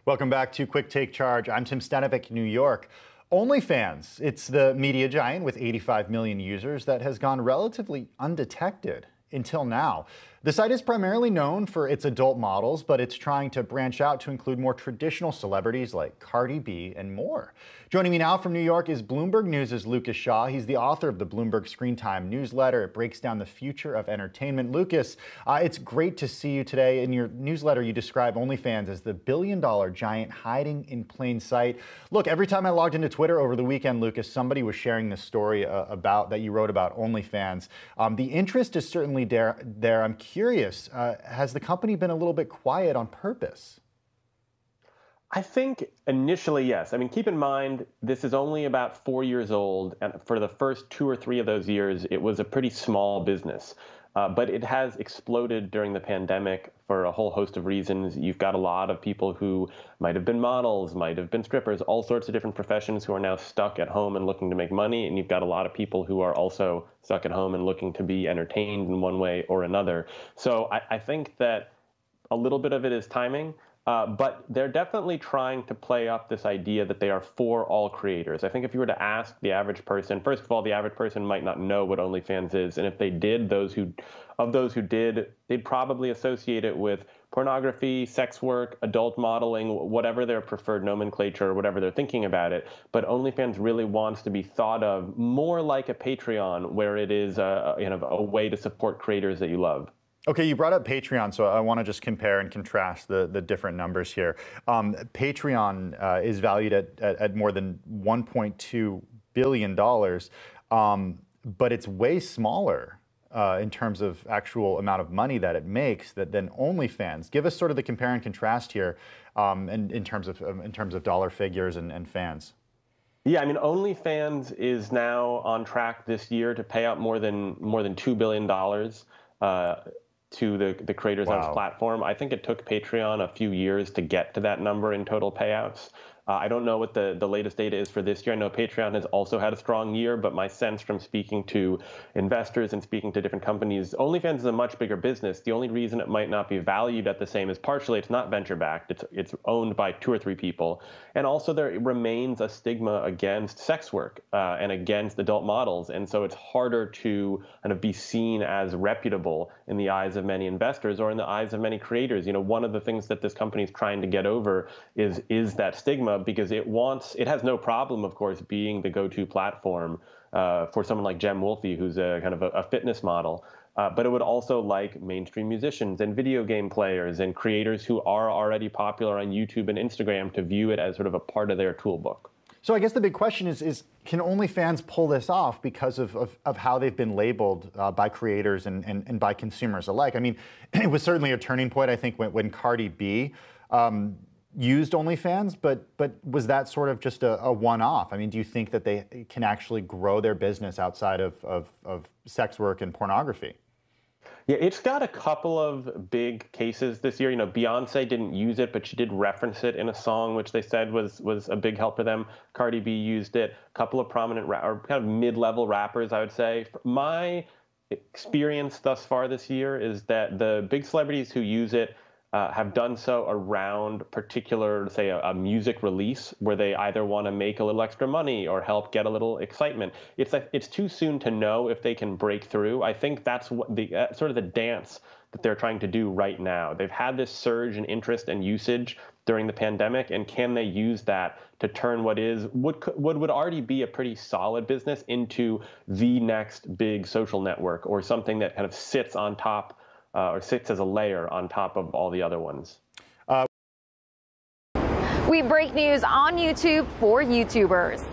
Welcome back to Quick Take Charge. I'm Tim Stokely, New York. OnlyFans, it's the media giant with 85 million users that has gone relatively undetected until now. The site is primarily known for its adult models, but it's trying to branch out to include more traditional celebrities like Cardi B and more. Joining me now from New York is Bloomberg News' Lucas Shaw. He's the author of the Bloomberg Screen Time newsletter. It breaks down the future of entertainment. Lucas, it's great to see you today. In your newsletter, you describe OnlyFans as the billion-dollar giant hiding in plain sight. Look, every time I logged into Twitter over the weekend, Lucas, somebody was sharing this story that you wrote about OnlyFans. The interest is certainly there. I'm curious, has the company been a little bit quiet on purpose? I think initially, yes. I mean, keep in mind, this is only about 4 years old, and for the first 2 or 3 of those years, it was a pretty small business. But it has exploded during the pandemic for a whole host of reasons. You've got a lot of people who might have been models, might have been strippers, all sorts of different professions who are now stuck at home and looking to make money. And you've got a lot of people who are also stuck at home and looking to be entertained in one way or another. So I think that a little bit of it is timing. But they're definitely trying to play up this idea that they are for all creators. I think if you were to ask the average person, first of all, the average person might not know what OnlyFans is. And if they did, those who did, they'd probably associate it with pornography, sex work, adult modeling, whatever their preferred nomenclature or whatever they're thinking about it. But OnlyFans really wants to be thought of more like a Patreon, where it is a way to support creators that you love. Okay, you brought up Patreon, so I want to just compare and contrast the different numbers here. Patreon is valued at more than $1.2 billion, but it's way smaller in terms of actual amount of money that it makes than OnlyFans. Give us sort of the compare and contrast here, in terms of dollar figures and fans. Yeah, I mean, OnlyFans is now on track this year to pay out more than $2 billion. To the creators on its platform. I think it took Patreon a few years to get to that number in total payouts. I don't know what the latest data is for this year. I know Patreon has also had a strong year, but my sense from speaking to investors and speaking to different companies, OnlyFans is a much bigger business. The only reason it might not be valued at the same is partially it's not venture-backed. It's owned by 2 or 3 people. And also there remains a stigma against sex work and against adult models. And so it's harder to kind of be seen as reputable in the eyes of many investors or in the eyes of many creators. You know, one of the things that this company is trying to get over is that stigma, because it has no problem, of course, being the go-to platform for someone like Jem Wolfie, who's a kind of a fitness model. But it would also like mainstream musicians and video game players and creators who are already popular on YouTube and Instagram to view it as sort of a part of their toolbook. So I guess the big question is can OnlyFans pull this off because of how they've been labeled by creators and by consumers alike? I mean, it was certainly a turning point, I think, when Cardi B used OnlyFans, but was that sort of just a one-off? I mean, do you think that they can actually grow their business outside of sex work and pornography? Yeah, it's got a couple of big cases this year. You know, Beyoncé didn't use it, but she did reference it in a song, which they said was a big help for them. Cardi B used it. A couple of prominent or kind of mid-level rappers, I would say. My experience thus far this year is that the big celebrities who use it have done so around particular, say, a music release where they either want to make a little extra money or help get a little excitement. It's too soon to know if they can break through. I think that's what sort of the dance that they're trying to do right now. They've had this surge in interest and usage during the pandemic, and can they use that to turn what would already be a pretty solid business into the next big social network or something that kind of sits on top or sits as a layer on top of all the other ones. We break news on YouTube for YouTubers.